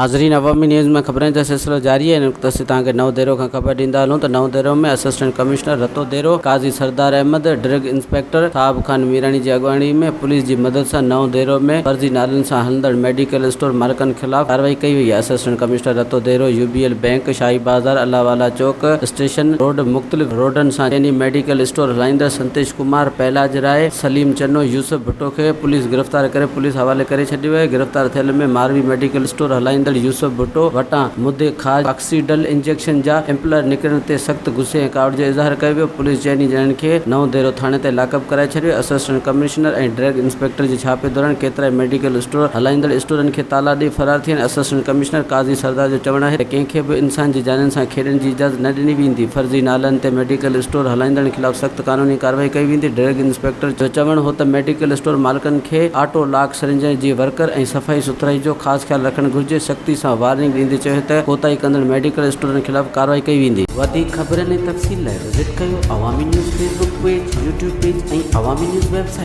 नाज़रीन, अवामी न्यूज़ में ख़बरें जो सिलसिलो जारी है। तसी तव्हांखे नओं देरो खां ख़बर ॾींदा हलूं त नओं देरो में असिस्टेंट कमिश्नर रतो देरो काज़ी सरदार अहमद ड्रग इंस्पेक्टर साहब खान मीरानी जी अॻवानी में पुलिस जी मदद सां नओं देरो में फर्ज़ी नालनि सां हलंदड़ मेडिकल स्टोर मालिकनि ख़िलाफ़ कार्रवाई कई वई आहे। असिस्टेंट कमिश्नर रतो देरो यूबीएल बैंक, शाही बाज़ार, अलावाला चौक, स्टेशन रोड, मुख़्तलिफ़ रोडनि सां चइनी मेडिकल स्टोर हलाईंदड़ संतेश कुमार, पहलाज राय, सलीम चन्नो, यूसुफ भुट्टो खे पुलिस गिरफ़्तार करे पुलिस हवाले करे छॾियो आहे। गिरफ़्तार थियल में मारवी मेडिकल स्टोर हलाईंदड़ यूसुफ भुट्टो वटां मुदे खाज ऑक्सीडल इंजेक्शन जा एम्पलर निकिरण ते सख़्त गुस्से ऐं कावड़ जो इज़हार कयो वियो। पुलिस चइनी ॼणनि खे नओं देरो थाणे ते लाकअप कराए छॾियो। असिस्टेंट कमिश्नर ऐं ड्रग इंस्पेक्टर जे छापे दौरान केतिरा मेडिकल स्टोर हलाईंदड़ स्टोरनि खे ताला ॾेई फरार थी आहिनि। असिस्टेंट कमिश्नर काज़ी सरदार जो चवणु आहे त कंहिंखे बि इंसान जी जाननि सां खेॾण जी इजाज़त न ॾिनी वेंदी। फर्ज़ी नालनि ते मेडिकल स्टोर हलाईंदड़नि ख़िलाफ़ सख़्त कानूनी कार्रवाई कई वेंदी। ड्रग इंस्पेक्टर जो चवणु हो त मेडिकल स्टोर मालिकनि खे ऑटो लॉक सिरिंज जी वर्कर ऐं सफ़ाई सुथराई जो ख़ासि ख़्यालु रखणु घुरिजे। सख़्ती सां वार्निंग ॾींदे चयो त कोताही कंदड़ मेडिकल स्टोरनि ख़िलाफ़ कार्रवाई कई वेंदी। वधीक ख़बरनि ऐं तफ़सील लाइ विज़िट कयो अवामी news Facebook page, YouTube page ऐं अवामी न्यूज़ वेबसाइट।